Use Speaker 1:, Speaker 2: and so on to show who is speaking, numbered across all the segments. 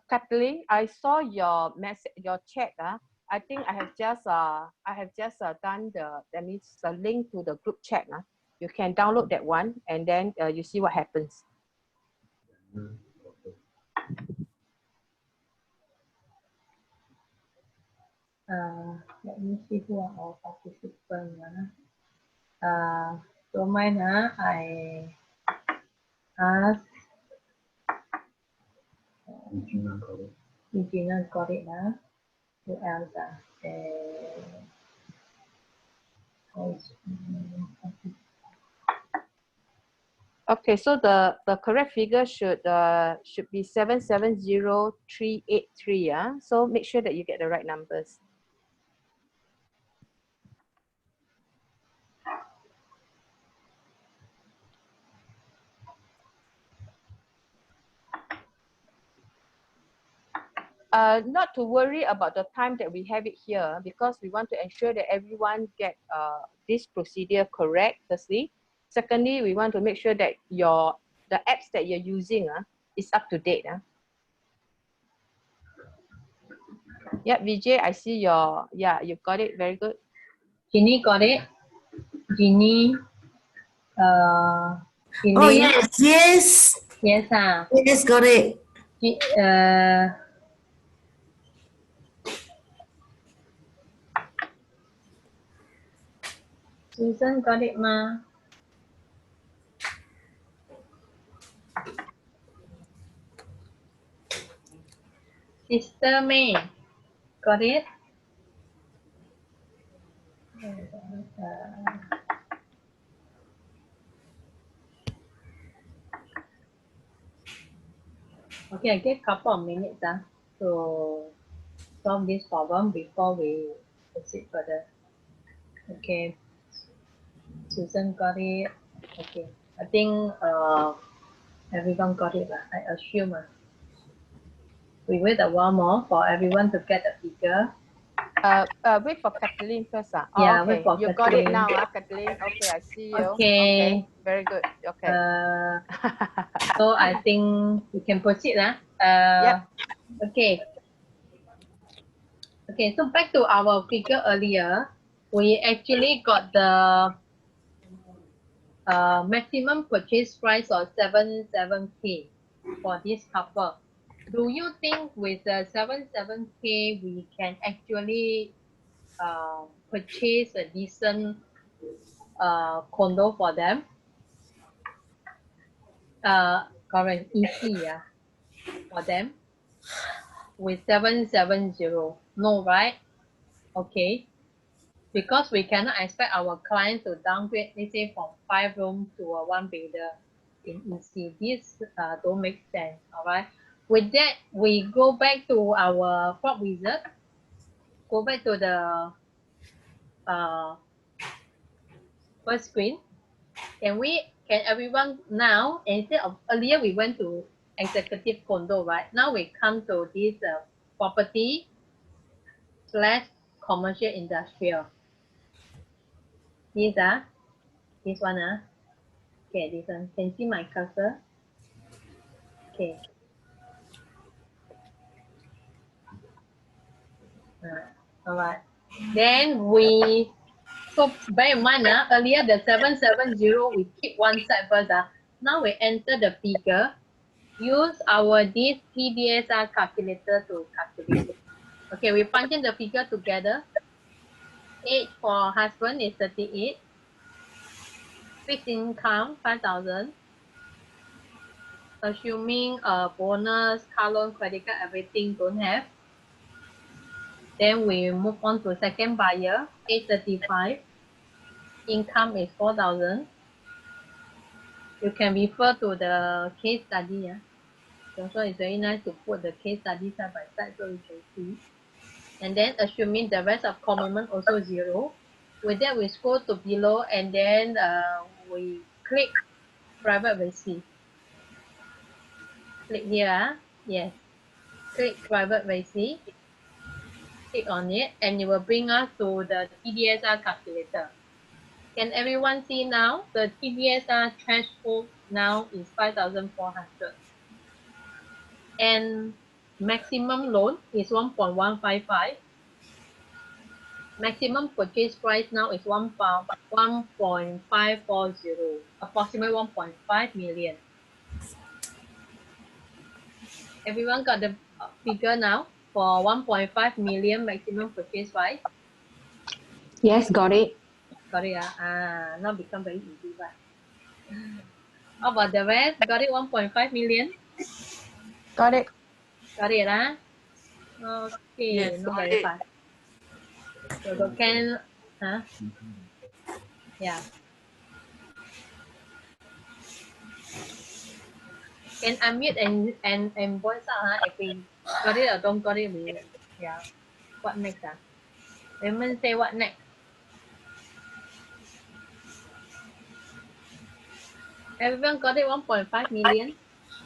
Speaker 1: Kathleen, I saw your message, your chat. I think I have just done that means the link to the group chat. You can download that one and then you see what happens.
Speaker 2: Let me see who are our participants. So mine, I ask. Regina got it. Who else?
Speaker 1: Okay, so the correct figure should be 770,383. So make sure that you get the right numbers. Not to worry about the time that we have it here, because we want to ensure that everyone get this procedure correct, firstly. Secondly, we want to make sure that the apps that you're using is up to date. Yeah, Vijay, I see you got it, very good.
Speaker 2: Ginny got it. Ginny.
Speaker 3: Oh, yes.
Speaker 2: Yes.
Speaker 3: Yes, got it.
Speaker 2: Susan got it, ma. Sister May got it. Okay, I get a couple of minutes to solve this problem before we proceed further. Okay, Susan got it. Okay, I think everyone got it. I assume. We wait a while more for everyone to get the figure.
Speaker 1: Wait for Kathleen first.
Speaker 2: Yeah,
Speaker 1: okay.
Speaker 2: wait for
Speaker 1: You got it now, Kathleen. Okay, I see you.
Speaker 2: Okay.
Speaker 1: Very good. Okay.
Speaker 2: So I think we can proceed.
Speaker 1: Yep.
Speaker 2: Okay. Okay, so back to our figure earlier, we actually got the maximum purchase price of 77K for this couple. Do you think with the 77K we can actually purchase a decent condo for them? Correct, easy, for them with 770. No, right? Okay. Because we cannot expect our client to downgrade, let's say, from 5 room to a 1 bedder in EC. This don't make sense. All right. With that, we go back to our PropWizard. Go back to the first screen. Can everyone now, instead of earlier we went to executive condo, right? Now we come to this property / commercial industrial. This one. Okay, this one. Can see my cursor? Okay. All right. Then so bear in mind, earlier the 770, we keep one side first. Now we enter the figure. Use this TDSR calculator to calculate it. Okay, we punch in the figure together. Age for husband is 38. Fixed income 5,000. Assuming bonus, car loan, credit card, everything don't have. Then we move on to second buyer, age 35. Income is 4,000. You can refer to the case study. Also, it's very nice to put the case study side by side so you can see. And then assuming the rest of commitment also 0. With that, we scroll to below and then we click private receipt. Click here. Yes. Click private receipt. Click on it and it will bring us to the TDSR calculator. Can everyone see now? The TDSR threshold now is 5,400. And Maximum loan is 1.155. Maximum purchase price now is 1.540, approximately 1.5 million. Everyone got the figure now for 1.5 million maximum purchase price?
Speaker 1: Yes, got it.
Speaker 2: Got it, now become very easy, but how about the rest? Got it, 1.5 million?
Speaker 1: Got it.
Speaker 2: Got it, Okay,
Speaker 1: Yes,
Speaker 2: not
Speaker 1: got
Speaker 2: very
Speaker 1: it.
Speaker 2: fast. So can, yeah. Can unmute and voice out, if we got it or don't got it, yeah. What next, Raymond say what next? Everyone got it, 1.5 million?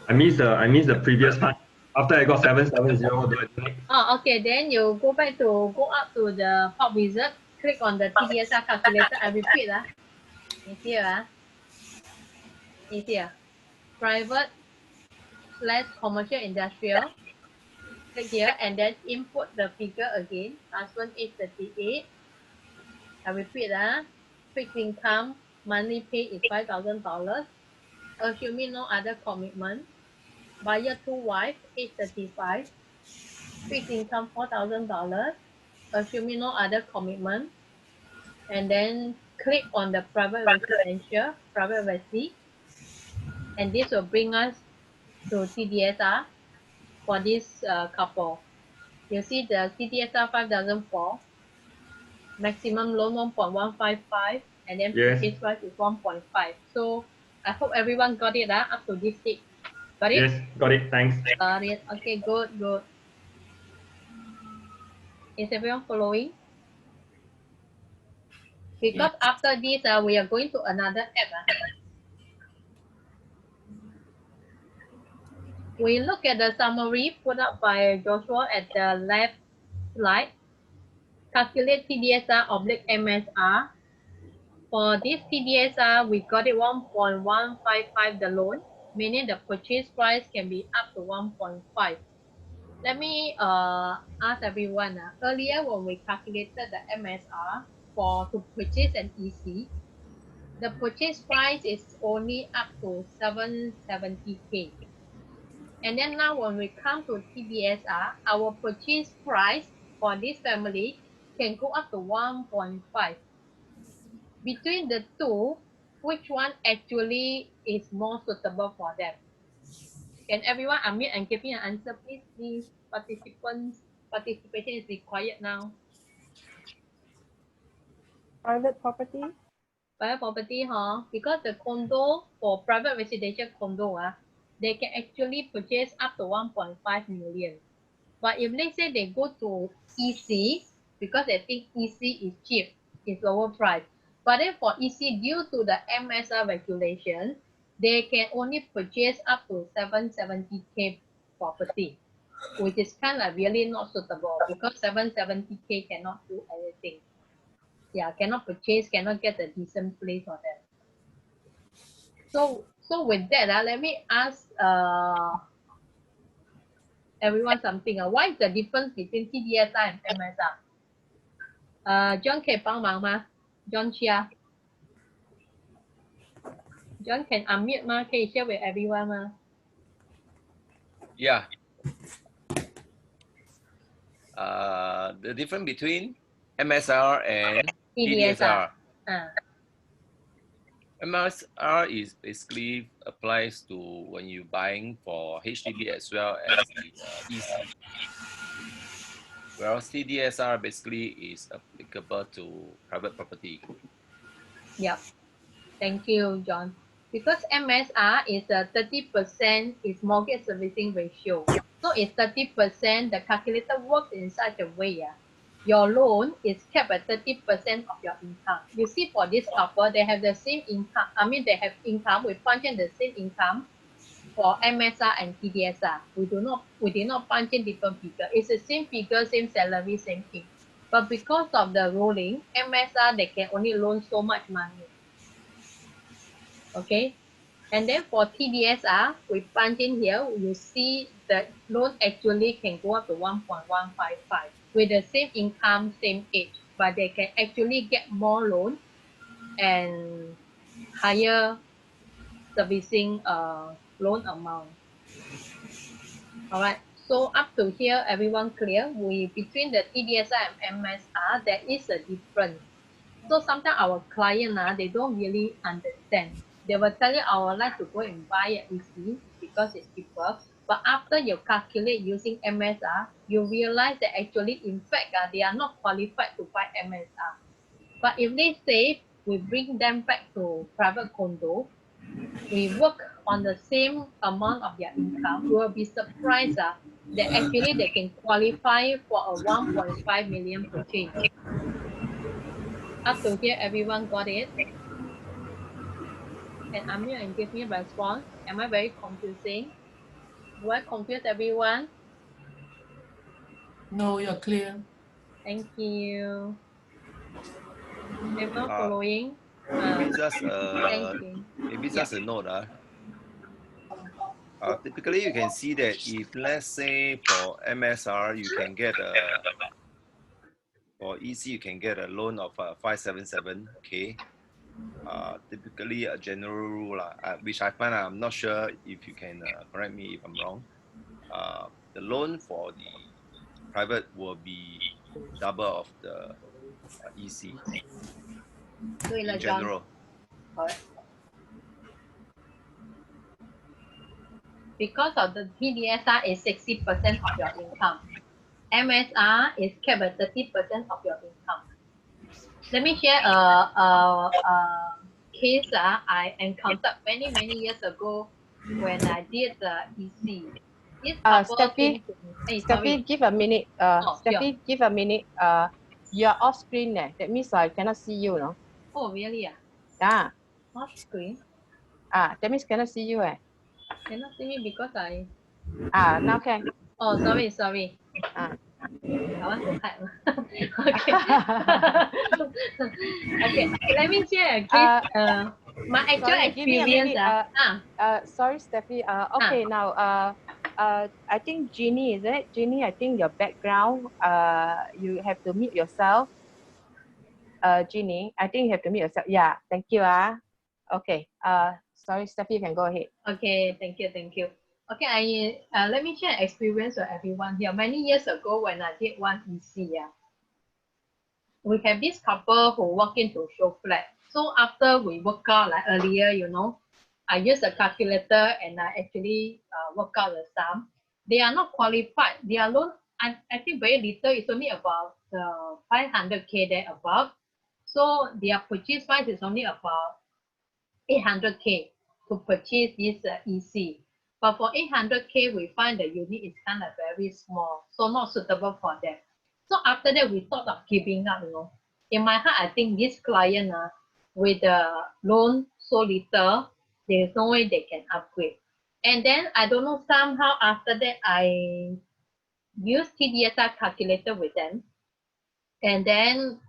Speaker 4: I miss the previous part. After I got 770, what do I do next?
Speaker 2: Oh, okay. Then you go up to the PropWizard, click on the TDSR calculator. I repeat, it's here, it's here. Private / commercial industrial. Click here and then input the figure again. Husband is 38. I repeat, fixed income monthly pay is $5,000. Assuming no other commitment. Buyer 2 wife is 35. Fixed income $4,000. Assuming no other commitment. And then click on the private residential, private resi, and this will bring us to TDSR for this couple. You see the TDSR 5004, maximum loan 1.155, and then
Speaker 4: Yes.
Speaker 2: purchase price is 1.5. So I hope everyone got it up to this stage. Got it?
Speaker 4: Yes, got it. Thanks.
Speaker 2: Got it. Okay, good, good. Is everyone following? Because after this, we are going to another app. We look at the summary put up by Joshua at the left slide. Calculate TDSR oblique MSR. For this TDSR, we got it 1.155 the loan, meaning the purchase price can be up to 1.5. Let me ask everyone. Earlier when we calculated the MSR to purchase an EC, the purchase price is only up to 770K. And then now when we come to TDSR, our purchase price for this family can go up to 1.5. Between the two, which one actually is more suitable for them? Can everyone unmute and give me an answer, please? Please, participation is required now.
Speaker 1: Private property.
Speaker 2: Private property, because the condo for private residential condo, they can actually purchase up to 1.5 million. But if let's say they go to EC, because they think EC is cheap, it's lower price. But then for EC, due to the MSR regulation, they can only purchase up to 770K property, which is kind of really not suitable because 770K cannot do anything. Yeah, cannot purchase, cannot get a decent place for them. So with that, let me ask everyone something. What is the difference between TDSR and MSR? John 可以帮忙吗 ？John Chia。John can unmute 吗？可以 share with everyone 吗
Speaker 5: Yeah. The difference between MSR and TDSR. MSR is basically applies to when you're buying for HDB as well as the EC. Whereas TDSR basically is applicable to private property.
Speaker 2: Yep. Thank you, John. Because MSR is 30% is mortgage servicing ratio. So it's 30%. The calculator works in such a way. Your loan is kept at 30% of your income. You see, for this couple, they have the same income. I mean, they have income. We punch in the same income for MSR and TDSR. We did not punch in different figure. It's the same figure, same salary, same thing. But because of the ruling, MSR they can only loan so much money. Okay, And then for TDSR, we punch in here, you see the loan actually can go up to 1.155 with the same income, same age, but they can actually get more loan and higher servicing loan amount. All right, so up to here, everyone clear? Between the TDSR and MSR, there is a difference. So sometimes our client, they don't really understand. They will tell you, I would like to go and buy an EC because it's cheaper. But after you calculate using MSR, you realize that actually, in fact, they are not qualified to buy MSR. But if they say we bring them back to private condo, we work on the same amount of their income, you will be surprised that actually they can qualify for a 1.5 million purchase. Up to here, everyone got it? And Amir and give me a response. Am I very confusing? Do I confuse everyone?
Speaker 6: No, you're clear.
Speaker 2: Thank you. Everyone
Speaker 5: Uh,
Speaker 2: following?
Speaker 5: Maybe just
Speaker 2: Thank you.
Speaker 5: maybe just a note. Typically, you can see that if let's say for MSR, you can get for EC, you can get a loan of 577K. Typically a general rule, which I find I'm not sure if you can correct me if I'm wrong. The loan for the private will be double of the EC in general.
Speaker 2: Correct. Because of the TDSR is 60% of your income. MSR is capped at 30% of your income. Let me share a case I encountered many years ago when I did the EC. This couple
Speaker 1: Steffi,
Speaker 2: sorry.
Speaker 1: give a minute. Steffi,
Speaker 2: sure.
Speaker 1: give a minute. You're off screen. That means I cannot see you, no?
Speaker 2: Oh, really?
Speaker 1: Yeah.
Speaker 2: Off screen?
Speaker 1: That means cannot see you.
Speaker 2: Cannot see me because I...
Speaker 1: Now can.
Speaker 2: Oh, sorry.
Speaker 1: Ah.
Speaker 2: I want to hide. Okay. Okay, let me share a case. My actual
Speaker 1: Sorry, give me a
Speaker 2: experience.
Speaker 1: minute. Sorry, Steffi. Okay, now, I think Jeannie, is it? Jeannie, I think your background, you have to mute yourself. Jeannie, I think you have to mute yourself. Yeah, thank you. Okay. Sorry, Steffi, you can go ahead.
Speaker 2: Okay, thank you. Okay, let me share experience with everyone here. Many years ago, when I did one EC, we have this couple who walk into show flat. So after we work out, like earlier, I use a calculator and I actually work out the sum. They are not qualified. Their loan, I think very little. It's only about 500K there above. So their purchase price is only about 800K to purchase this EC. But for 800K, we find the unit is kind of very small, so not suitable for them. So after that, we thought of giving up. In my heart, I think this client, with the loan so little, there's no way they can upgrade. And then I don't know, somehow after that, I used TDSR calculator with them. And then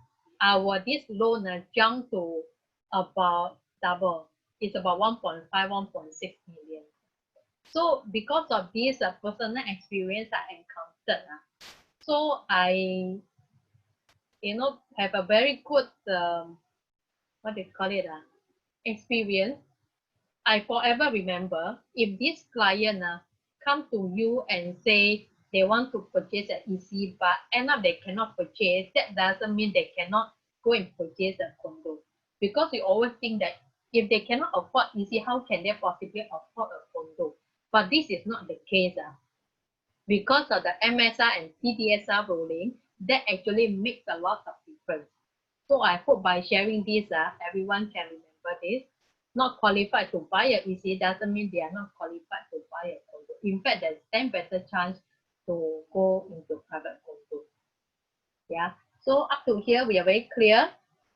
Speaker 2: this loan jumped to about double. It's about 1.5, 1.6 million. So because of this personal experience I encountered, so I, have a very good, what they call it, experience. I forever remember, if this client come to you and say they want to purchase an EC, but end up they cannot purchase, that doesn't mean they cannot go and purchase a condo. Because we always think that if they cannot afford EC, how can they possibly afford a condo? But this is not the case. Because of the MSR and TDSR ruling, that actually makes a lot of difference. So I hope by sharing this, everyone can remember this. Not qualified to buy a EC doesn't mean they are not qualified to buy a condo. In fact, there's 10 better chance to go into private condo. Yeah. So up to here, we are very clear.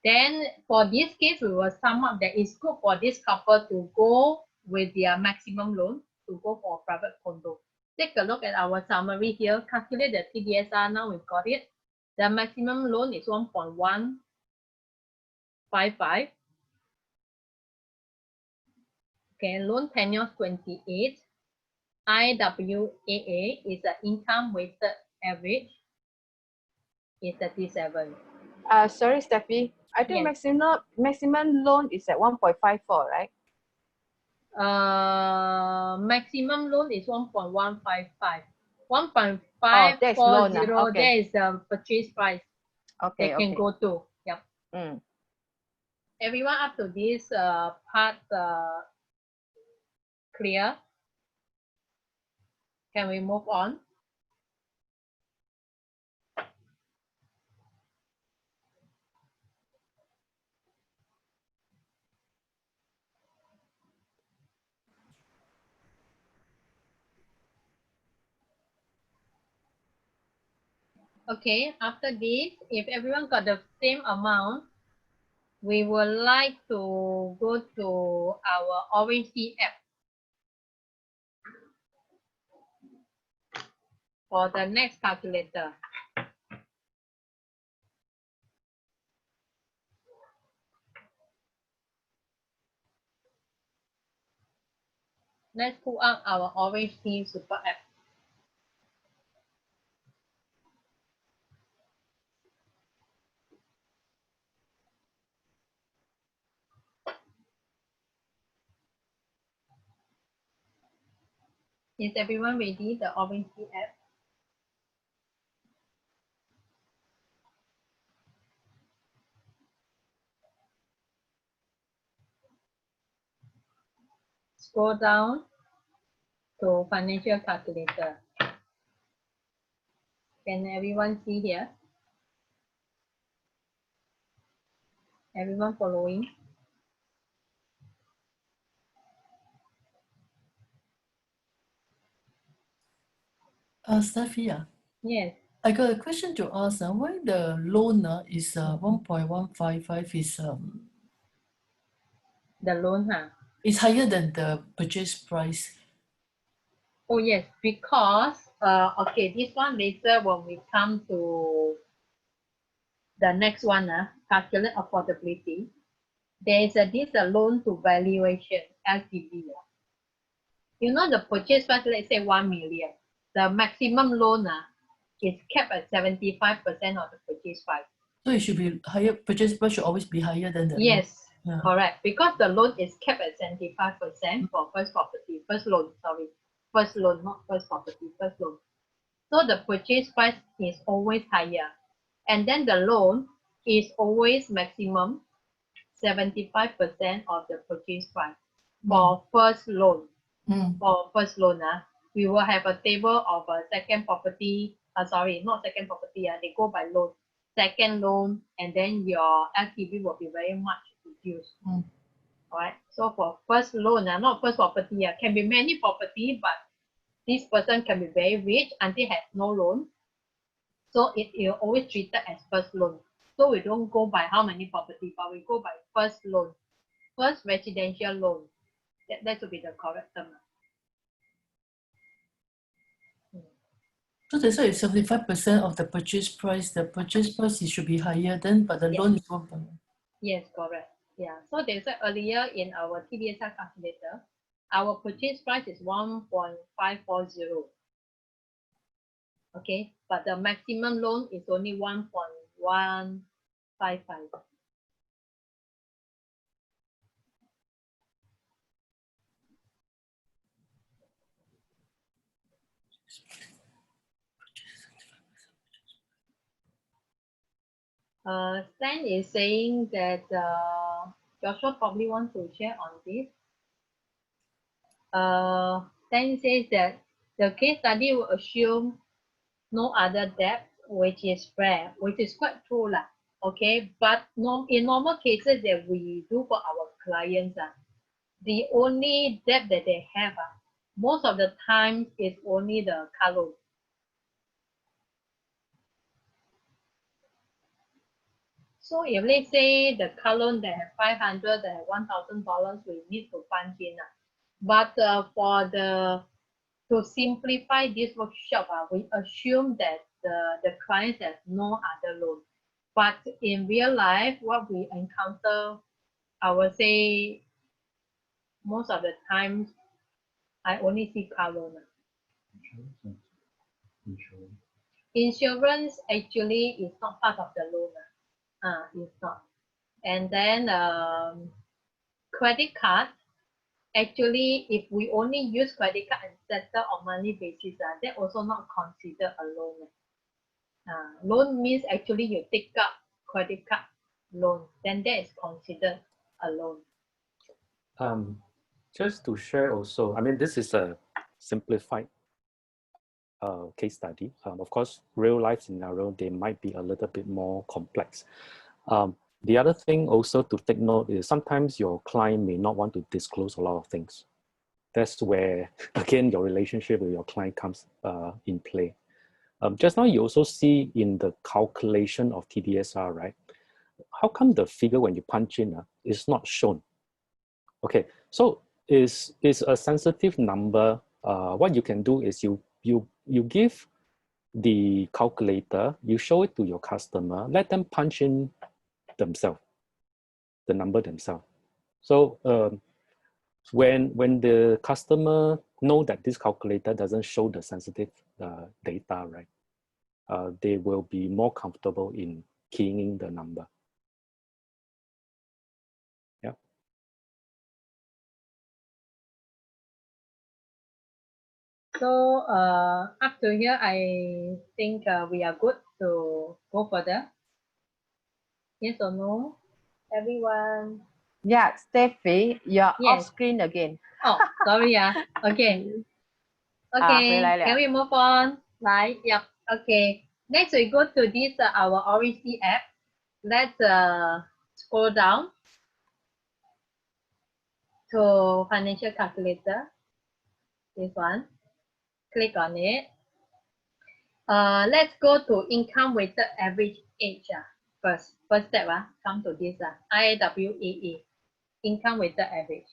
Speaker 2: Then for this case, we will sum up that it's good for this couple to go with their maximum loan to go for private condo. Take a look at our summary here. Calculate the TDSR. Now we've got it. The maximum loan is 1.155. Okay, loan tenure 28. IWAA is the income weighted average is 37.
Speaker 1: Sorry, Steffi. I think
Speaker 2: Yes.
Speaker 1: maximum loan is at 1.54, right?
Speaker 2: Maximum loan is 1.155. 1.540,
Speaker 1: that's loan, okay.
Speaker 2: that is the purchase price
Speaker 1: Okay,
Speaker 2: they can
Speaker 1: okay.
Speaker 2: go to. Yep.
Speaker 1: Mm.
Speaker 2: Everyone up to this part clear? Can we move on? Okay, after this, if everyone got the same amount, we would like to go to our Orange Key app for the next calculator. Let's pull up our Orange Key Super app. Is everyone ready? The Orange Key app. Scroll down to financial calculator. Can everyone see here? Everyone following?
Speaker 6: Steffi,
Speaker 2: Yes.
Speaker 6: I got a question to ask. Why the loan is 1.155
Speaker 2: The loan, huh?
Speaker 6: is higher than the purchase price?
Speaker 2: Oh yes, because okay, this one later when we come to the next one, calculate affordability. There is a loan to valuation LTV. You know the purchase price, let's say 1 million. The maximum loan is capped at 75% of the purchase price.
Speaker 6: So it should be higher. Purchase price should always be higher than the
Speaker 2: Yes,
Speaker 6: loan. Yeah.
Speaker 2: correct. Because the loan is capped at 75% for first property, first loan, sorry. First loan, not first property, first loan. So the purchase price is always higher. And then the loan is always maximum 75% of the purchase price for first loan. For first loan, we will have a table of a second property, sorry, not second property, they go by loan. Second loan, and then your LTV will be very much reduced. All right. So for first loan, not first property, can be many property, but this person can be very rich until has no loan. So it is always treated as first loan. So we don't go by how many property, but we go by first loan, first residential loan. That would be the correct term.
Speaker 6: So that's why it's 75% of the purchase price. The purchase price it should be higher then, but the loan is 1.1.
Speaker 2: Yes, correct. Yeah. So they said earlier in our TDSR calculator, our purchase price is 1.540. Okay, but the maximum loan is only 1.155. Stan is saying that Joshua probably wants to share on this. Stan says that the case study will assume no other debt, which is rare, which is quite true lah. Okay, but in normal cases that we do for our clients, the only debt that they have, most of the time is only the car loan. So if let's say the car loan they have 500, they have $1,000, we need to fund in. But to simplify this workshop, we assume that the clients have no other loan. But in real life, what we encounter, I would say most of the times I only see car loan. Insurance actually is not part of the loan. It's not. And then credit card, actually, if we only use credit card and settle on monthly basis, that also not considered a loan. Loan means actually you take up credit card loan, then that is considered a loan.
Speaker 7: Just to share also, I mean, this is a simplified case study. Of course, real life scenario, they might be a little bit more complex. The other thing also to take note is sometimes your client may not want to disclose a lot of things. That's where, again, your relationship with your client comes in play. Just now you also see in the calculation of TDSR, right? How come the figure when you punch in is not shown? Okay, so is a sensitive number. What you can do is you give the calculator, you show it to your customer, let them punch in themselves, the number themselves. So when the customer know that this calculator doesn't show the sensitive data, right, they will be more comfortable in keying in the number. Yeah.
Speaker 2: So up to here, I think we are good to go further. Yes or no, everyone?
Speaker 1: Yeah, Steffi, you're
Speaker 2: Yes.
Speaker 1: off screen again.
Speaker 2: Oh, sorry. Okay. Okay.
Speaker 1: 回来了。
Speaker 2: Can we move on? Right. Yep. Okay. Next, we go to this our ORIC app. Let's scroll down to financial calculator. This one. Click on it. Let's go to income weighted average age first. First step, come to this IWAA, income weighted average.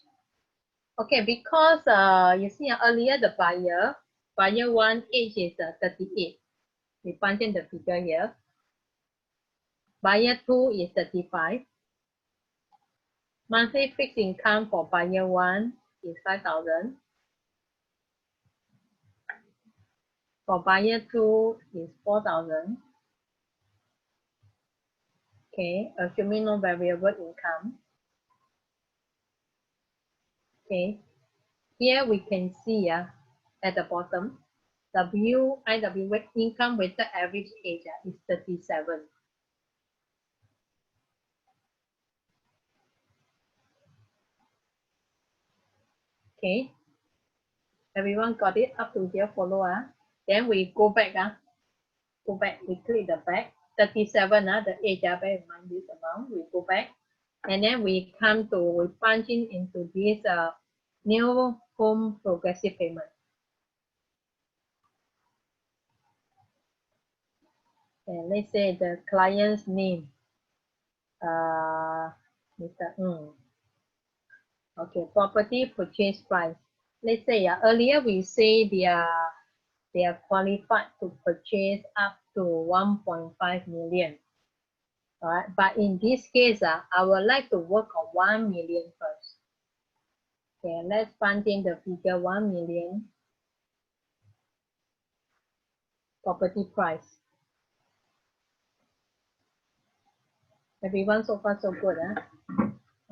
Speaker 2: Okay, because you see earlier the buyer one age is 38. We punch in the figure here. Buyer 2 is 35. Monthly fixed income for buyer 1 is 5,000. For buyer 2 is 4,000. Okay, assuming no variable income. Okay, here we can see at the bottom, IWA income weighted average age is 37. Okay, everyone got it up to here, follow. Then we go back. Go back, we click the back. 37, the age, bear in mind this amount. We go back. And then we come to, we punch in into this new home progressive payment. And let's say the client's name, Mr. Okay, property purchase price. Let's say earlier we say they are qualified to purchase up to 1.5 million. All right, but in this case, I would like to work on 1 million first. Okay, let's punch in the figure 1 million property price. Everyone so far so good,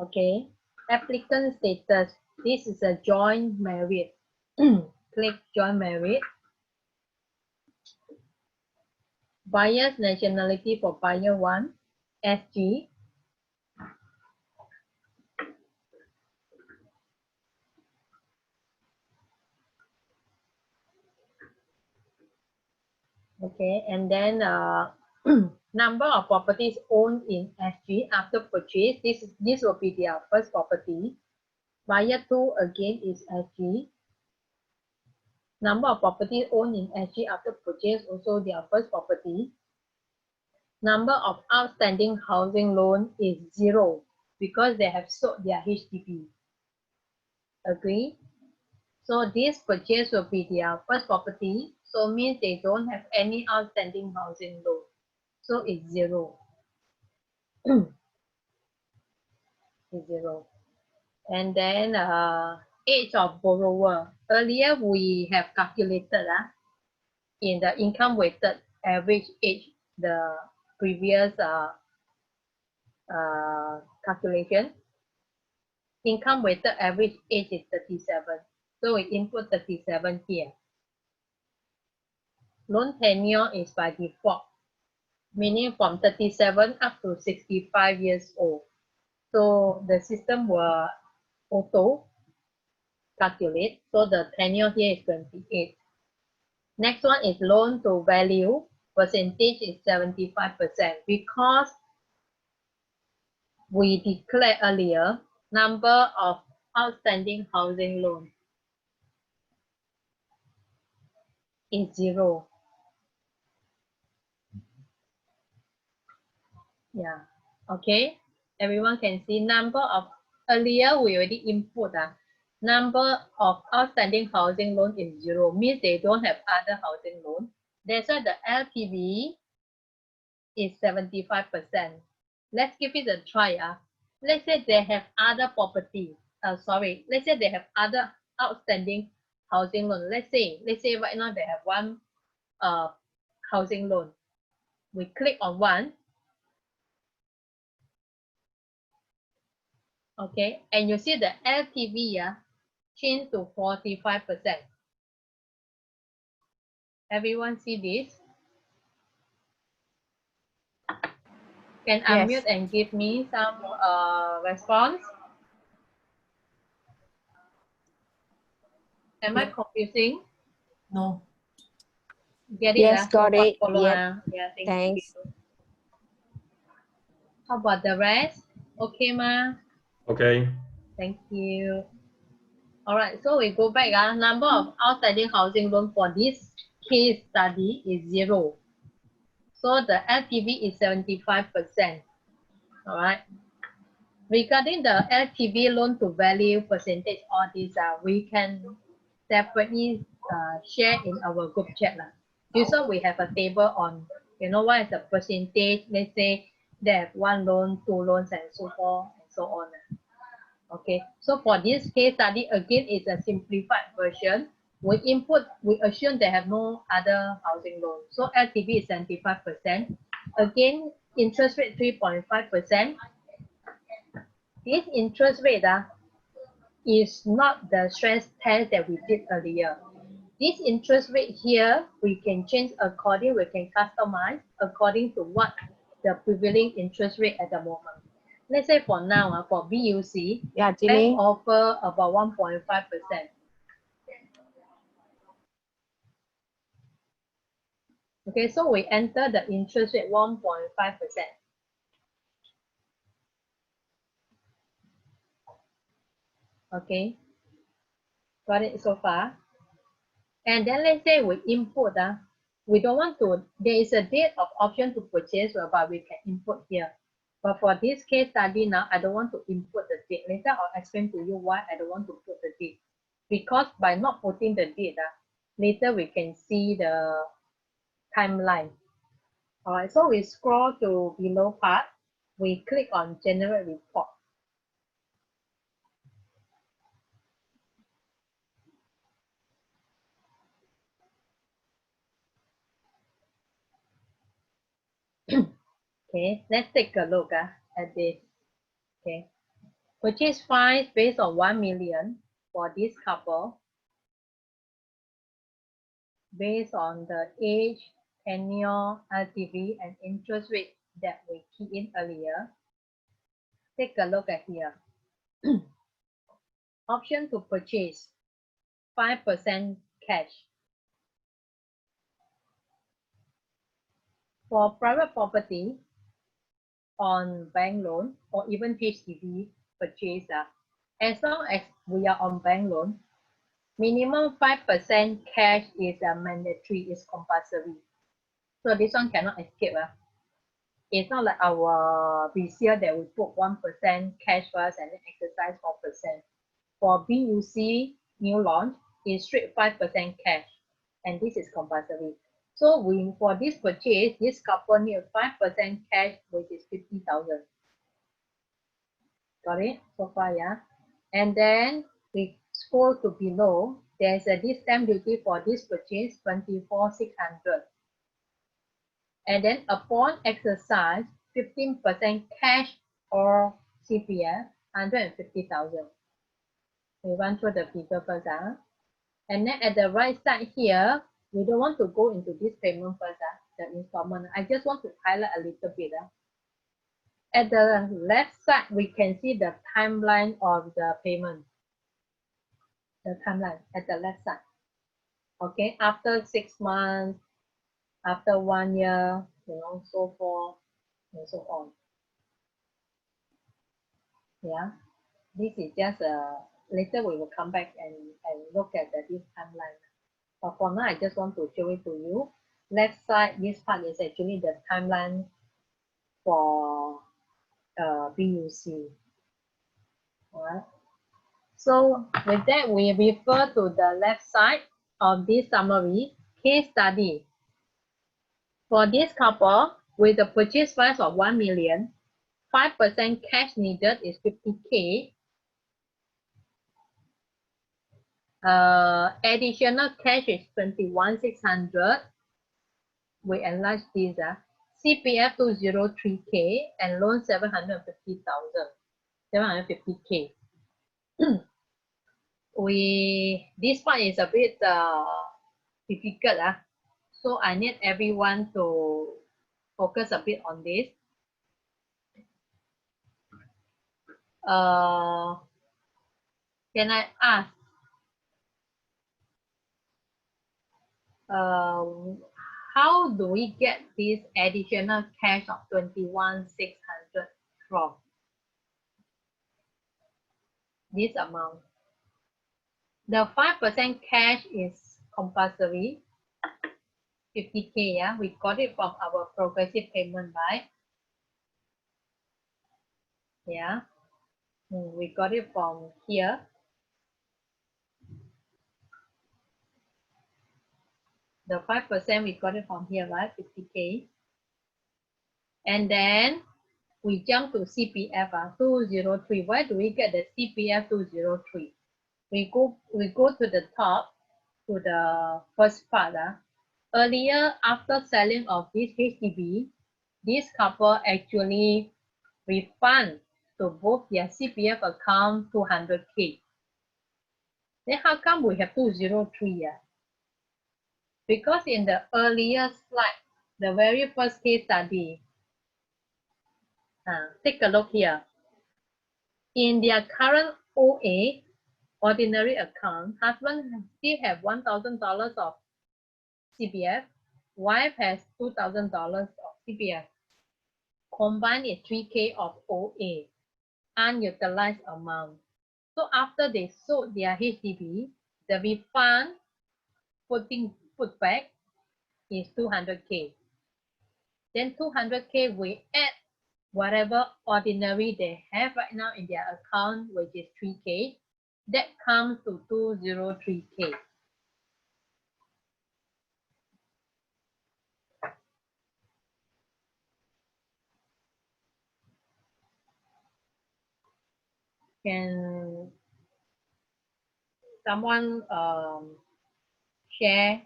Speaker 2: Okay, applicant status. This is a joint married. Click joint married. Buyer's nationality for buyer 1, SG. Okay, and then number of properties owned in SG after purchase. This will be their first property. Buyer 2 again is SG. Number of properties owned in SG after purchase, also their first property. Number of outstanding housing loan is 0 because they have sold their HDB. Agree? So this purchase will be their first property. So means they don't have any outstanding housing loan. So it's 0. It's 0. And then age of borrower. Earlier we have calculated in the income weighted average age, the previous calculation. Income weighted average age is 37. So we input 37 here. Loan tenure is by default, meaning from 37 up to 65 years old. So the system will auto calculate. So the tenure here is 28. Next one is loan to value. Percentage is 75% because we declared earlier number of outstanding housing loan is 0. Yeah, okay. Everyone can see number of, earlier we already input number of outstanding housing loan is 0, means they don't have other housing loan. That's why the LTV is 75%. Let's give it a try. Let's say they have other property. Let's say they have other outstanding housing loan. Let's say right now they have one housing loan. We click on one. Okay, and you see the LTV change to 45%. Everyone see this? Can unmute and give me some response? Am I confusing?
Speaker 6: No.
Speaker 2: Get it?
Speaker 1: Yes, got it.
Speaker 2: Yeah,
Speaker 1: Thanks.
Speaker 2: you. How about the rest? Okay, ma?
Speaker 4: Okay.
Speaker 2: Thank you. All right, so we go back. Number of outstanding housing loan for this case study is 0. So the LTV is 75%. All right. Regarding the LTV loan to value percentage, all these we can separately share in our group chat. Usually we have a table on, what is the percentage. Let's say they have 1 loan, 2 loans, and so forth and so on. Okay, so for this case study, again, it's a simplified version. We assume they have no other housing loan. So LTV is 75%. Again, interest rate 3.5%. This interest rate is not the stress test that we did earlier. This interest rate here, we can change we can customize according to what the prevailing interest rate at the moment. Let's say for now, for BUC, bank offer about 1.5%. Okay, so we enter the interest rate 1.5%. Okay, got it so far? And then let's say we input, we don't want to, there is a date of option to purchase, but we can input here. But for this case study now, I don't want to input the date. Later I'll explain to you why I don't want to put the date. Because by not putting the date, later we can see the timeline. All right, so we scroll to below part. We click on generate report. Okay, let's take a look at this. Okay, purchase price based on 1 million for this couple, based on the age, tenure, LTV, and interest rate that we key in earlier. Take a look at here. Option to purchase 5% cash. For private property on bank loan or even HDB purchase, as long as we are on bank loan, minimum 5% cash is mandatory, is compulsory. So this one cannot escape. It's not like our resale that we put 1% cash first and then exercise 4%. For BUC new launch, it's straight 5% cash, and this is compulsory. So for this purchase, this couple need 5% cash, which is 50,000. Got it so far, yeah? And then we scroll to below. There's a this stamp duty for this purchase, 24,600. And then upon exercise, 15% cash or CPF, 150,000. We run through the figure first. And then at the right side here, we don't want to go into this payment first, the installment. I just want to highlight a little bit. At the left side, we can see the timeline of the payment. The timeline at the left side. Okay, after 6 months, after 1 year, so forth and so on. Yeah, this is just later we will come back and look at this timeline. But for now, I just want to show it to you. Left side, this part is actually the timeline for BUC. All right. So with that, we refer to the left side of this summary case study. For this couple with a purchase price of 1 million, 5% cash needed is 50K. Additional cash is 21,600. We enlarge this. CPF 203K and loan 750K. This part is a bit difficult. So I need everyone to focus a bit on this. Can I ask how do we get this additional cash of 21,600 from this amount? The 5% cash is compulsory, 50K. Yeah, we got it from our progressive payment, right? Yeah, we got it from here. The 5% we got it from here, right? 50K. And then we jump to CPF 203. Where do we get the CPF 203? We go to the top, to the first part. Earlier, after selling of this HDB, this couple actually refund to both their CPF account 200K. Then how come we have 203? Because in the earlier slide, the very first case study, take a look here. In their current OA, ordinary account, husband still have $1,000 of CPF, wife has $2,000 of CPF. Combined is 3K of OA, unutilized amount. So after they sold their HDB, the refund put back is 200K. Then 200K we add whatever ordinary they have right now in their account, which is 3K. That comes to 203K. Can someone share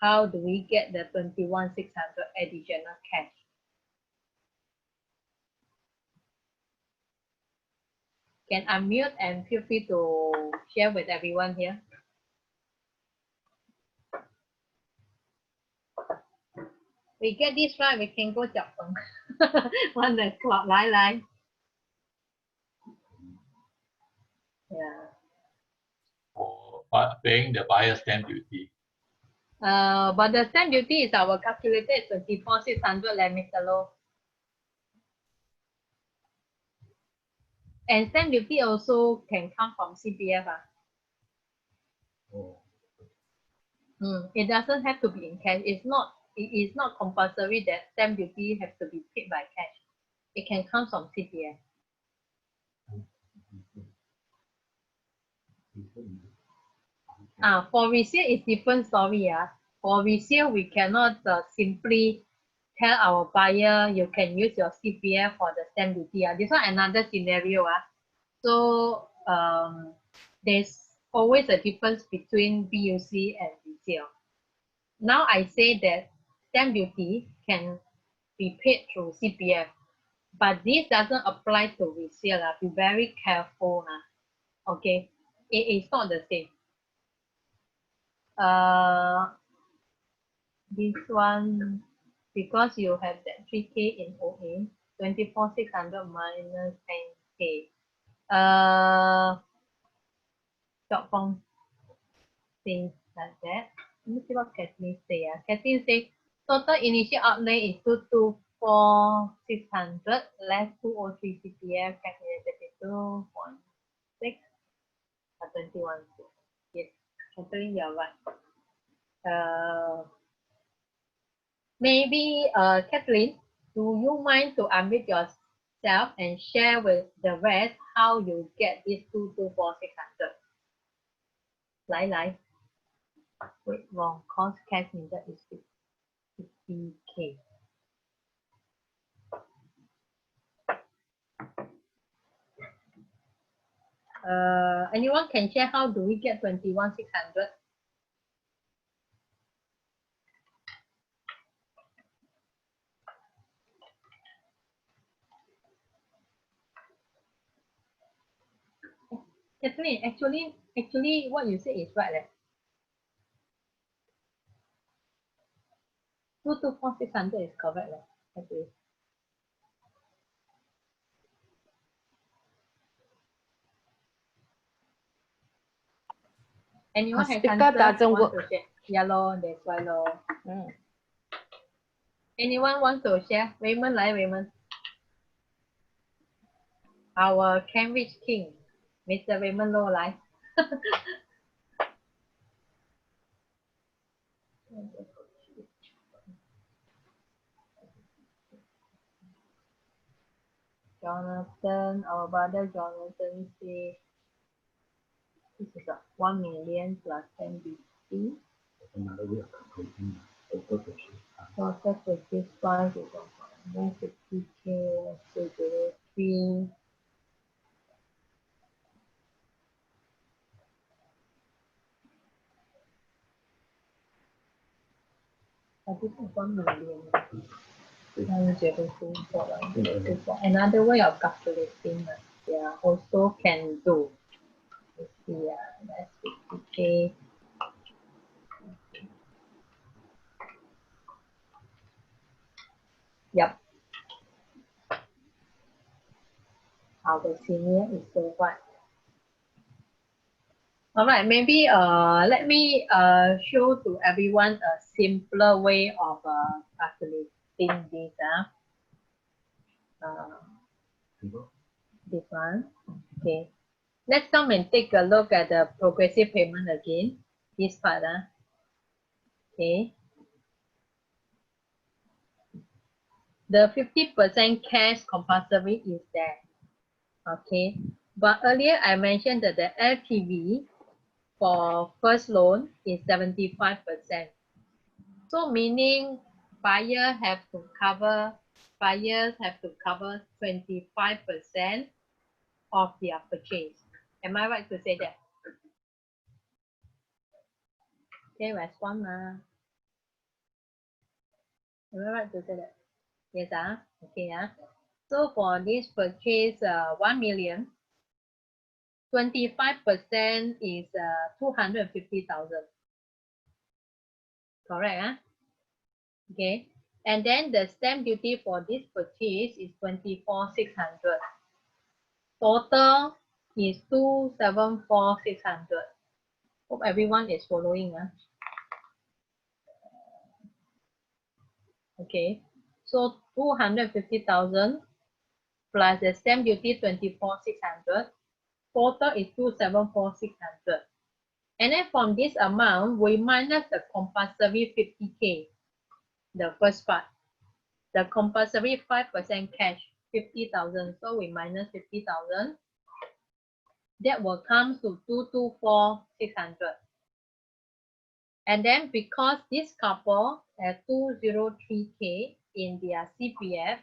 Speaker 2: how do we get the 21,600 additional cash? Can unmute and feel free to share with everyone here. We get this right, we can go Japan. 1 o'clock, line. Yeah.
Speaker 8: For paying the buyer's stamp duty.
Speaker 2: But the stamp duty is our calculated 24,600, Mr. Low. And stamp duty also can come from CPF. It doesn't have to be in cash. It is not compulsory that stamp duty has to be paid by cash. It can come from CPF. For resale, it's different story. For resale, we cannot simply tell our buyer you can use your CPF for the stamp duty. This one another scenario. So there's always a difference between BUC and resale. Now I say that stamp duty can be paid through CPF, but this doesn't apply to resale. Be very careful. Okay, it is not the same. This one, because you have that 3K in OA, 24,600 minus 10K. Short form things like that. Let me see what Kathleen say. Kathleen say total initial outlay is 224,600 less 203 CPF calculated 2.6 or 21. Yes, Kathleen, you're right. Maybe Kathleen, do you mind to unmute yourself and share with the rest how you get this 224,600? 来 wait, wrong, cost cash needed is 50K. Anyone can share how do we get 21,600? Kathleen, actually, what you say is right. 224,600 is correct. Okay. Anyone has
Speaker 1: speaker
Speaker 2: answer
Speaker 1: doesn't
Speaker 2: want
Speaker 1: work.
Speaker 2: to share? Yeah, that's why. Anyone want to share? Raymond, Raymond. Our Cambridge King, Mr. Raymond Low, Jonathan, our brother Jonathan say this is 1 million plus 10 BT. Total purchase price is 150K, 203. This is 1 million. 1,024. Another way of calculating, also can do. Let's see, that's 50K. Yep. Our senior is so what? All right, maybe let me show to everyone a simpler way of calculating this. This one. Okay. Let's come and take a look at the progressive payment again. This part. Okay. The 50% cash compulsory is there. Okay. But earlier I mentioned that the LTV for first loan is 75%. So meaning buyers have to cover 25% of their purchase. Am I right to say that? Okay, respond. Am I right to say that? Yes, okay. So for this purchase 1 million, 25% is 250,000. Correct, Okay. And then the stamp duty for this purchase is 24,600. Total is 274,600. Hope everyone is following. Okay. So 250,000 plus the stamp duty 24,600. Total is 274,600. And then from this amount, we minus the compulsory 50K, the first part. The compulsory 5% cash, 50,000. So we minus 50,000. That will come to 224,600. And then because this couple has 203K in their CPF,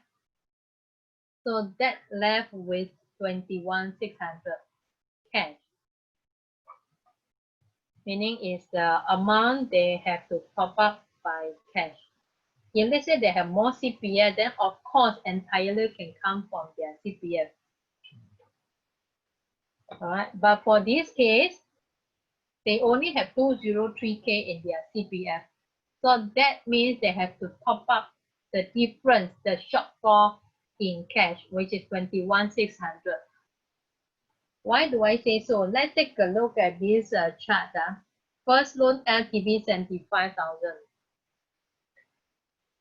Speaker 2: so that left with 21,600 cash. meaning is the amount they have to top up by cash. If let's say they have more CPF, then of course entirely can come from their CPF. Alright, but for this case, they only have 203K in their CPF. So that means they have to top up the difference, the shortfall in cash, which is 21,600. Why do I say so? Let's take a look at this chart. First loan LTV 75,000.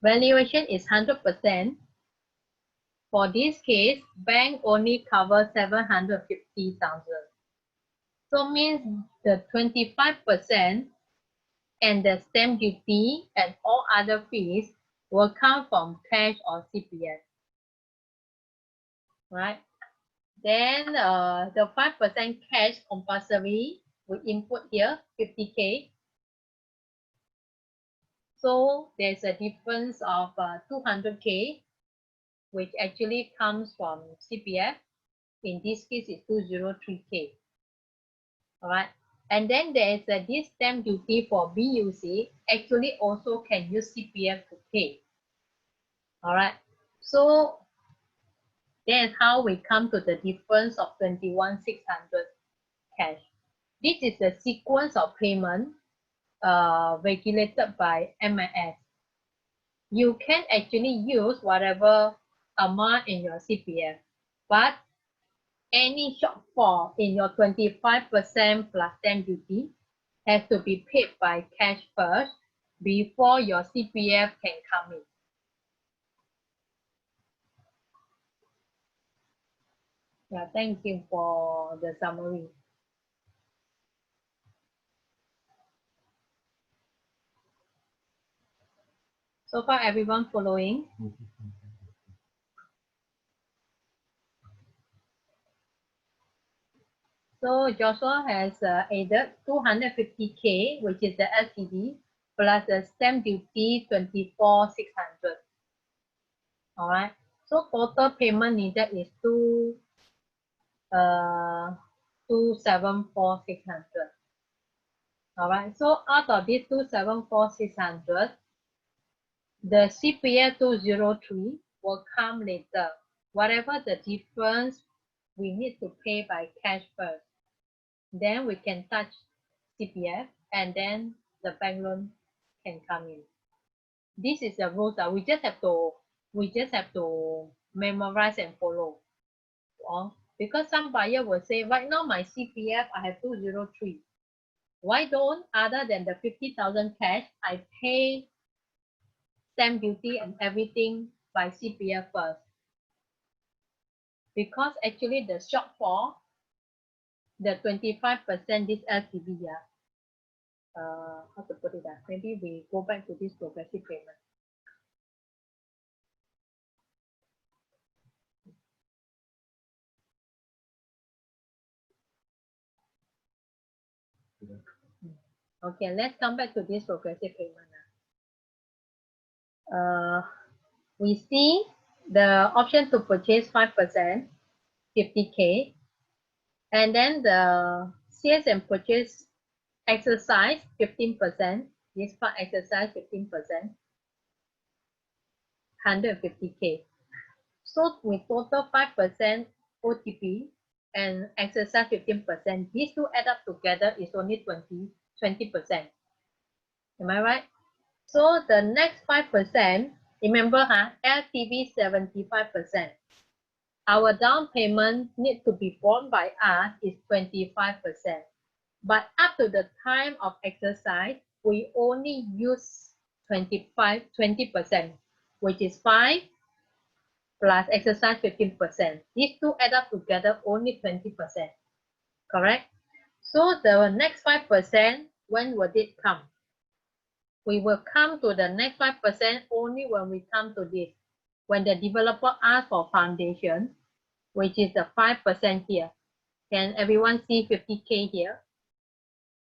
Speaker 2: Valuation is 100%. For this case, bank only covers 750,000. So means the 25% and the stamp duty and all other fees will come from cash or CPF. Right? Then the 5% cash compulsory, we input here 50K. So there's a difference of 200K, which actually comes from CPF. In this case, it's 203K. All right. And then there's this stamp duty for BUC, actually also can use CPF to pay. All right. So that's how we come to the difference of 21,600 cash. This is the sequence of payment regulated by MIS. You can actually use whatever amount in your CPF, but any shortfall in your 25% plus stamp duty has to be paid by cash first before your CPF can come in. Yeah, thank you for the summary. So far, everyone following? So Joshua has added 250K, which is the LTV, plus the stamp duty 24,600. All right. So total payment needed is 274,600. All right. So out of this 274,600, the CPF 203 will come later. Whatever the difference, we need to pay by cash first. Then we can touch CPF, and then the bank loan can come in. This is the rules that we just have to memorize and follow. Because some buyer will say, right now my CPF I have 203. Why don't, other than the 50,000 cash, I pay stamp duty and everything by CPF first? Because actually the shortfall, the 25% this LTV, how to put it that? Maybe we go back to this progressive payment. Okay, let's come back to this progressive payment. We see the option to purchase 5%, 50K, and then the sales and purchase exercise 15%. This part exercise 15%, 150K. So with total 5% OTP and exercise 15%, these two add up together is only 20%. Am I right? So the next 5%, remember, LTV 75%. Our down payment need to be borne by us is 25%. But up to the time of exercise, we only use 20%, which is 5 plus exercise 15%. These two add up together only 20%. Correct? So the next 5%, when will it come? We will come to the next 5% only when we come to this. When the developer asks for foundation, which is the 5% here. Can everyone see 50K here?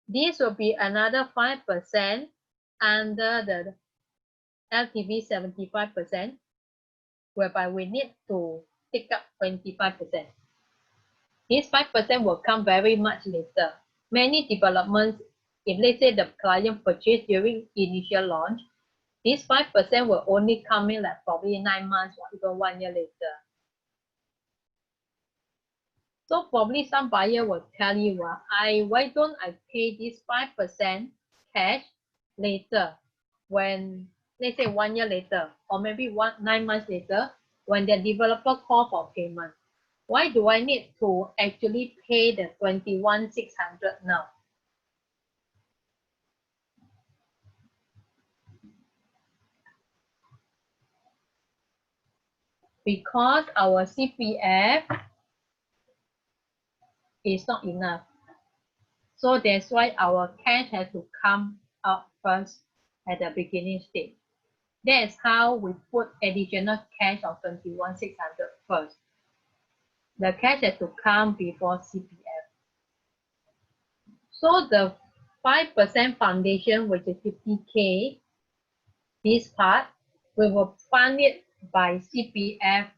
Speaker 2: This will be another 5% under the LTV 75%, whereby we need to take up 25%. This 5% will come very much later. Many developments if let's say the client purchased during initial launch, this 5% will only come in like probably 9 months or even 1 year later. So probably some buyer will tell you, why don't I pay this 5% cash later, when let's say 1 year later, or maybe 9 months later, when the developer call for payment. Why do I need to actually pay the 21,600 now? Because our CPF is not enough. So that's why our cash has to come out first at the beginning stage. That's how we put additional cash of 21,600 first. The cash has to come before CPF. So the 5% foundation, which is 50K, this part, we will fund it by CPF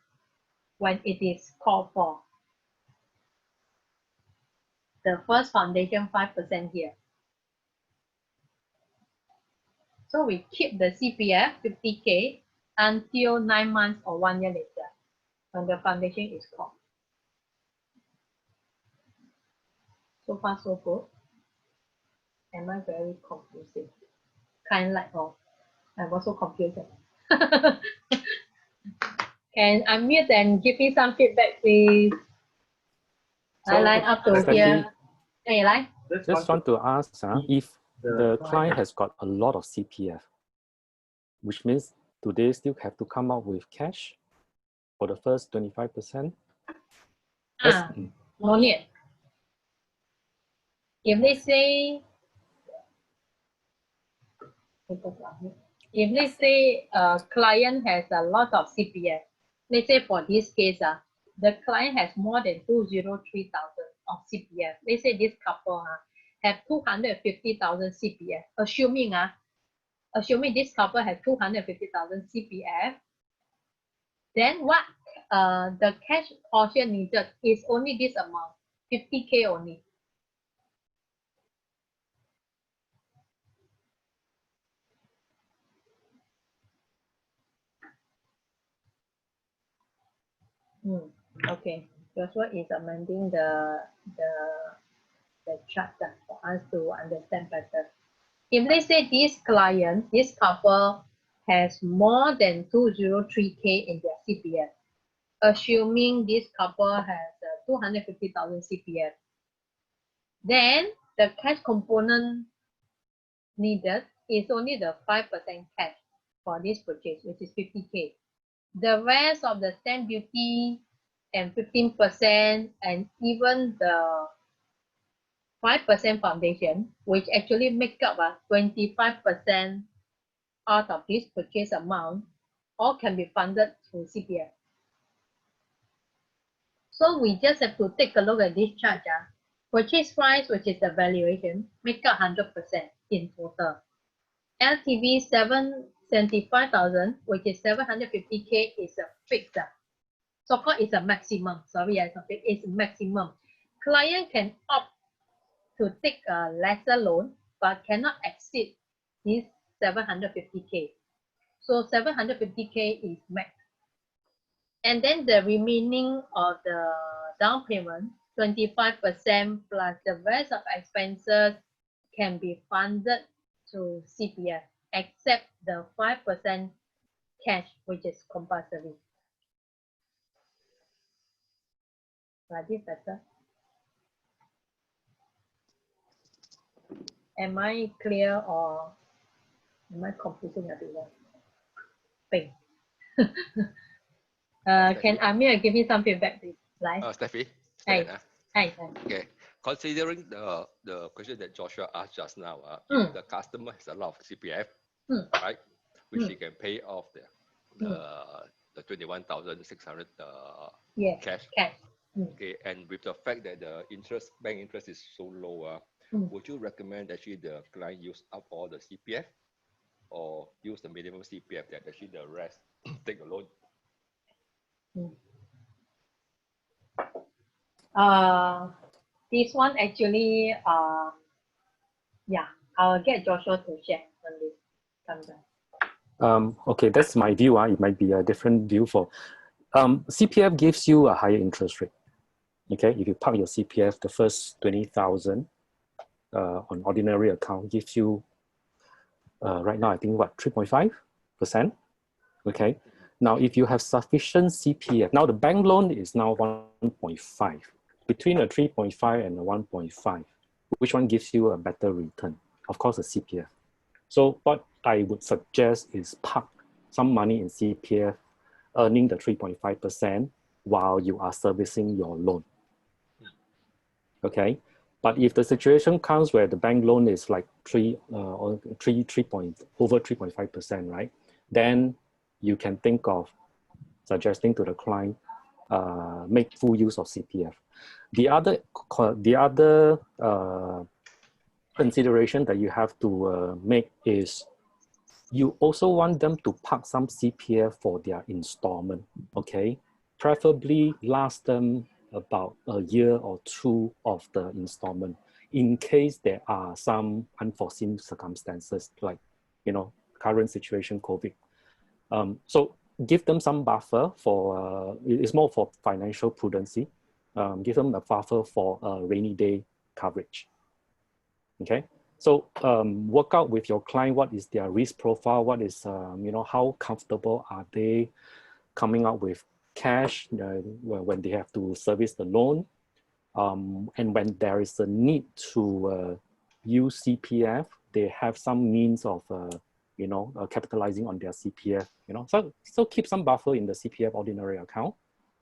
Speaker 2: when it is called for. The first foundation 5% here. So we keep the CPF 50K until 9 months or 1 year later when the foundation is called. So far so good. Am I very confusing? Kind of like, oh, I'm also confused. Can unmute and give me some feedback, please? I line up to here. Hey, line.
Speaker 7: Just want to ask, if the client has got a lot of CPF, which means do they still have to come out with cash for the first 25%?
Speaker 2: No need. If they say, a client has a lot of CPF, let's say for this case, the client has more than 203,000 of CPF. Let's say this couple have 250,000 CPF. Assuming this couple has 250,000 CPF, then what the cash portion needed is only this amount, 50K only. Okay, Joshua is amending the chart for us to understand better. If let's say this client, this couple has more than 203K in their CPF, assuming this couple has 250,000 CPF, then the cash component needed is only the 5% cash for this purchase, which is 50K. The rest of the stamp duty and 15% and even the 5% foundation, which actually make up 25% out of this purchase amount, all can be funded through CPF. So we just have to take a look at this chart. Purchase price, which is the valuation, make up 100% in total. LTV 75,000, which is 750K, is a fixed. So called it's a maximum. Sorry, it's maximum. Client can opt to take a lesser loan, but cannot exceed this 750K. So 750K is max. And then the remaining of the down payment, 25% plus the rest of expenses, can be funded through CPF, except the 5% cash, which is compulsory. Is this better? Am I clear or am I confusing everyone? Bing. Can Amir give me some feedback, please?
Speaker 9: Steffi.
Speaker 2: Hi.
Speaker 9: Okay. Considering the question that Joshua asked just now, the customer has a lot of CPF, right? Which he can pay off the 21,600 cash. Okay, and with the fact that the bank interest is so low, would you recommend actually the client use up all the CPF, or use the minimum CPF that actually the rest take a loan?
Speaker 2: This one actually Yeah, I'll get Joshua to share on this sometime.
Speaker 7: Okay, that's my view. It might be a different view for CPF gives you a higher interest rate. Okay, if you park your CPF, the first 20,000 on ordinary account gives you right now I think what 3.5%. Okay, now if you have sufficient CPF, now the bank loan is now 1.5. Between a 3.5 and a 1.5, which one gives you a better return? Of course, a CPF. So what I would suggest is park some money in CPF, earning the 3.5% while you are servicing your loan. Okay, but if the situation comes where the bank loan is like over 3.5%, right? Then you can think of suggesting to the client make full use of CPF. The other consideration that you have to make is you also want them to park some CPF for their installment. Okay, preferably last them about a year or two of the installment in case there are some unforeseen circumstances like, you know, current situation, COVID. So give them some buffer for, it's more for financial prudency. Give them a buffer for rainy day coverage. Okay, so work out with your client what is their risk profile, what is, you know, how comfortable are they coming out with cash when they have to service the loan, and when there is a need to use CPF, they have some means of you know, capitalizing on their CPF, you know, so keep some buffer in the CPF ordinary account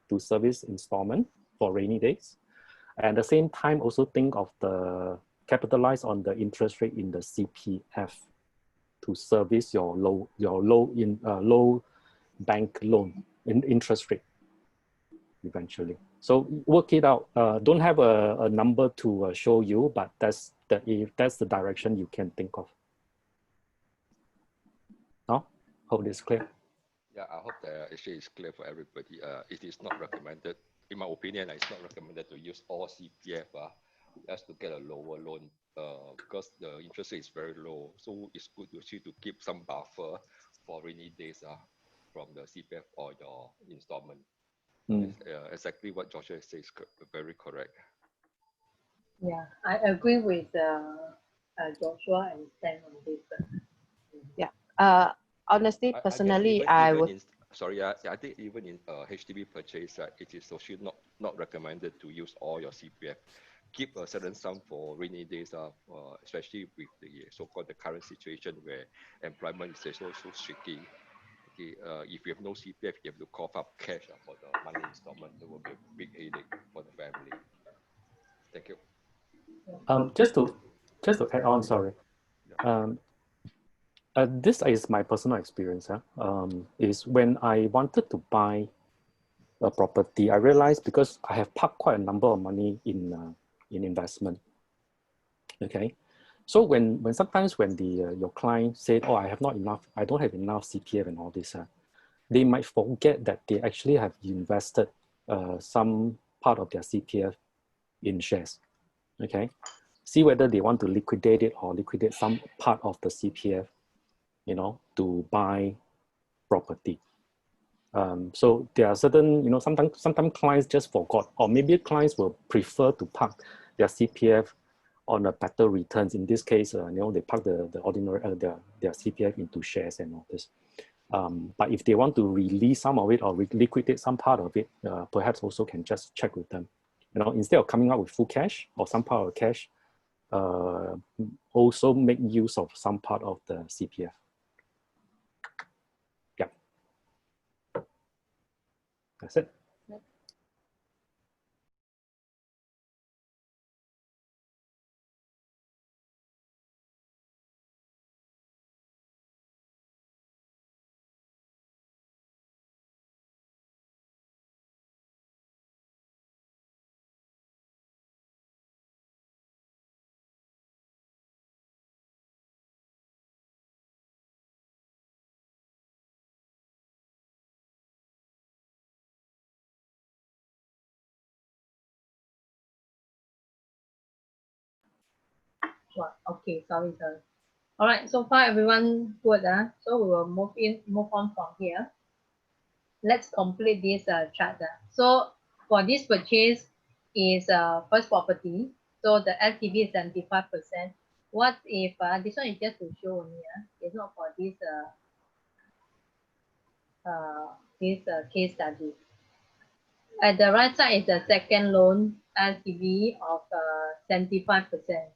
Speaker 7: to service installment for rainy days. And at the same time, also think of the capitalize on the interest rate in the CPF to service your low bank loan in interest rate eventually. So work it out. Don't have a number to show you, but that's the direction you can think of. No? Hope this is clear.
Speaker 9: Yeah, I hope that actually it's clear for everybody. It is not recommended, in my opinion, it's not recommended to use all CPF just to get a lower loan because the interest rate is very low. So it's good actually to keep some buffer for rainy days from the CPF or your installment. Exactly what Joshua says is very correct.
Speaker 2: Yeah, I agree with Joshua and Stan on this.
Speaker 1: Yeah. Honestly, personally, I would.
Speaker 9: Sorry, I think even in HDB purchase, it is also not recommended to use all your CPF. Keep a certain sum for rainy days, especially with the so-called the current situation where employment is also so tricky. Okay, if you have no CPF, you have to cough up cash for the monthly installment. It will be a big headache for the family. Thank you.
Speaker 7: Just to add on, sorry. This is my personal experience. Is when I wanted to buy a property, I realized because I have parked quite a number of money in investment. Okay, so when sometimes when your client said, "Oh, I don't have enough CPF and all this," they might forget that they actually have invested some part of their CPF in shares. Okay, see whether they want to liquidate it or liquidate some part of the CPF, you know, to buy property. So there are certain, you know, sometimes clients just forgot, or maybe clients will prefer to park their CPF on a better returns. In this case, you know, they park the ordinary their CPF into shares and all this. But if they want to release some of it or liquidate some part of it, perhaps also can just check with them. You know, instead of coming out with full cash or some part of cash, also make use of some part of the CPF. Yeah, that's it.
Speaker 2: Well, okay, sorry. All right, so far everyone good. So we will move on from here. Let's complete this chart. So for this purchase is first property. So the LTV is 75%. What if this one is just to show only? It's not for this case study. At the right side is the second loan LTV of 75%.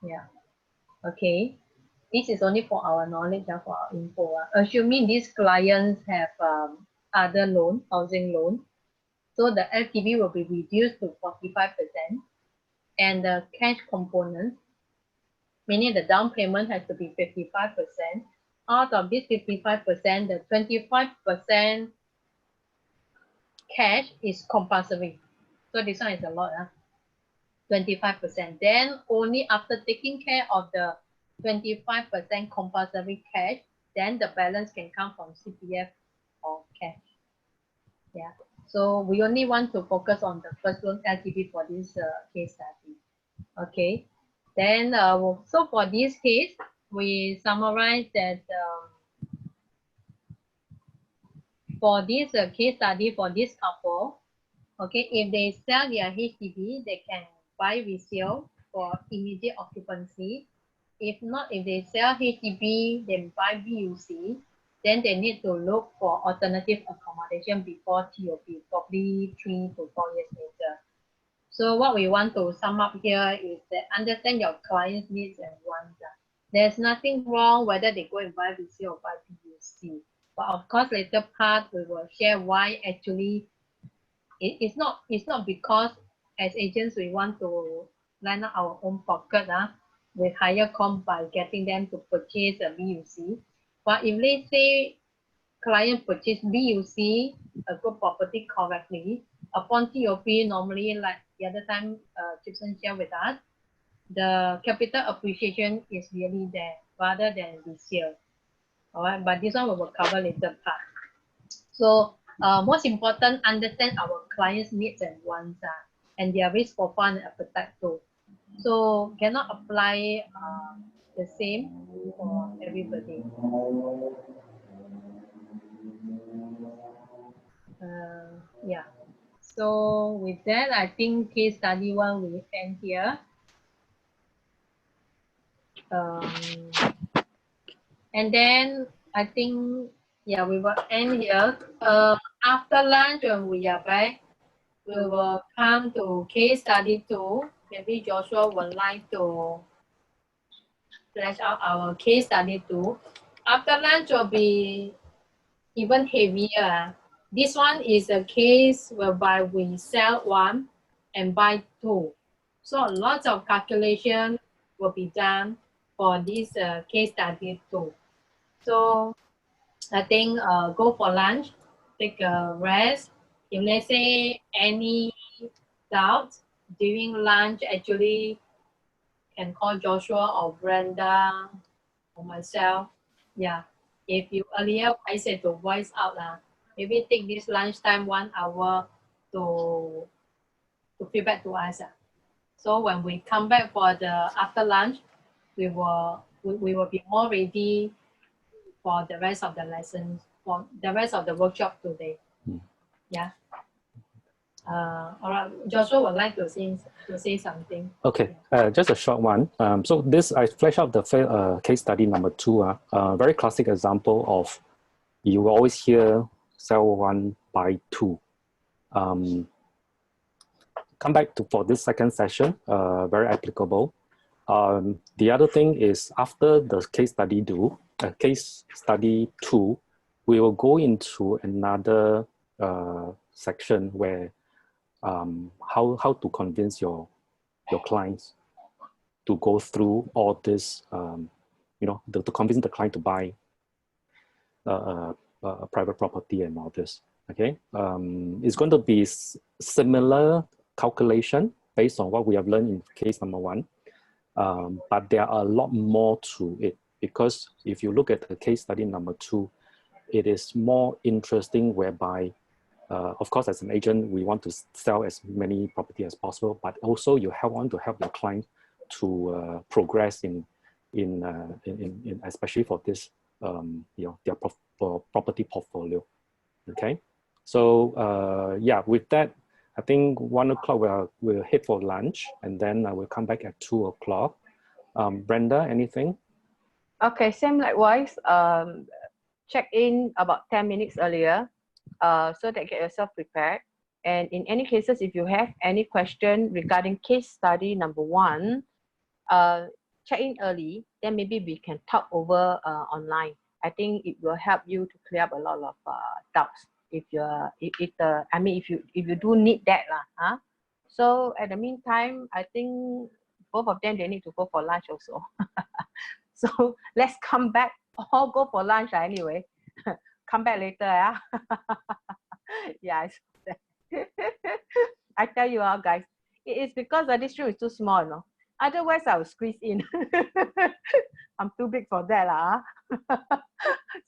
Speaker 2: Yeah. Okay. This is only for our knowledge and for our info. Assuming these clients have other loan, housing loan, so the LTV will be reduced to 45%, and the cash component, meaning the down payment has to be 55%. Out of this 55%, the 25% cash is compulsory. So this one is a lot, 25%. Then only after taking care of the 25% compulsory cash, then the balance can come from CPF or cash. Yeah. So we only want to focus on the first loan LTV for this case study. Okay. Then so for this case, we summarize that for this case study for this couple, okay, if they sell their HDB, they can buy resale for immediate occupancy. If not, if they sell HDB, then buy BUC, then they need to look for alternative accommodation before TOP, probably 3 to 4 years later. So what we want to sum up here is that understand your client's needs and wants. There's nothing wrong whether they go and buy resale or buy BUC. But of course, later part, we will share why actually it's not because as agents we want to line up our own pocket with higher comp by getting them to purchase a BUC. But if let's say client purchase BUC, a good property correctly, upon TOP, normally like the other time Gibson shared with us, the capital appreciation is really there rather than resale. All right, but this one we will cover later part. So most important, understand our clients' needs and wants and their risk profile and appetite too. So cannot apply the same for everybody. Yeah. So with that, I think case study 1 will end here. And then I think, yeah, we will end here. After lunch, when we are back, we will come to case study 2. Maybe Joshua would like to flesh out our case study 2. After lunch will be even heavier. This one is a case whereby we sell 1 and buy 2. So lots of calculation will be done for this case study 2. So I think go for lunch, take a rest. If let's say any doubts during lunch, actually can call Joshua or Brenda or myself. Yeah. If you earlier I said to voice out, maybe take this lunchtime 1 hour to feedback to us. So when we come back for the after lunch, we will be more ready for the rest of the lessons, for the rest of the workshop today. Yeah. All right, Joshua would like to say something.
Speaker 7: Okay, just a short one. So this, I flash out the case study number 2. Very classic example of, you will always hear sell 1, buy 2. Come back for this second session, very applicable. The other thing is, after the case study 2, we will go into another section where how to convince your clients to go through all this, to convince the client to buy a private property and all this. Okay, it's going to be similar calculation based on what we have learned in case number 1, but there are a lot more to it, because if you look at the case study number 2, it is more interesting, whereby Of course, as an agent, we want to sell as many property as possible, but also you want to help your client to progress in especially for this, their property portfolio. Okay, so yeah, with that, I think 1 o'clock we'll head for lunch, and then we'll come back at 2 o'clock. Brenda, anything?
Speaker 1: Okay, same likewise. Check in about 10 minutes earlier, so that get yourself prepared. And in any cases, if you have any question regarding case study number 1, check in early, then maybe we can talk over online. I think it will help you to clear up a lot of doubts. If you do need that lah, huh? So at the meantime, I think both of them, they need to go for lunch also. So let's come back, all go for lunch anyway. Come back later, yeah. Yeah, I tell you all guys, it is because this room is too small, no? Otherwise I will squeeze in. I'm too big for that lah.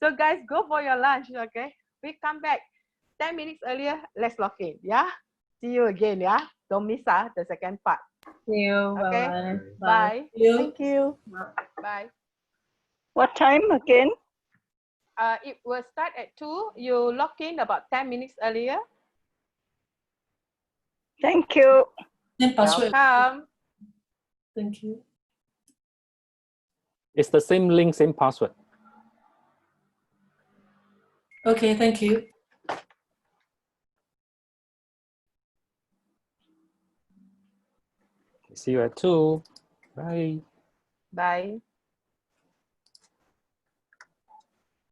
Speaker 1: So guys, go for your lunch, okay? We come back 10 minutes earlier, let's lock in, yeah? See you again, yeah? Don't miss the second part.
Speaker 2: See you.
Speaker 1: Okay?
Speaker 2: Bye.
Speaker 1: Bye.
Speaker 10: Thank you.
Speaker 1: Bye.
Speaker 10: What time again?
Speaker 1: It will start at 2. You lock in about 10 minutes earlier.
Speaker 10: Thank you.
Speaker 6: Same password.
Speaker 1: Welcome.
Speaker 6: Thank you.
Speaker 7: It's the same link, same password.
Speaker 6: Okay, thank you.
Speaker 7: See you at 2. Bye.
Speaker 1: Bye.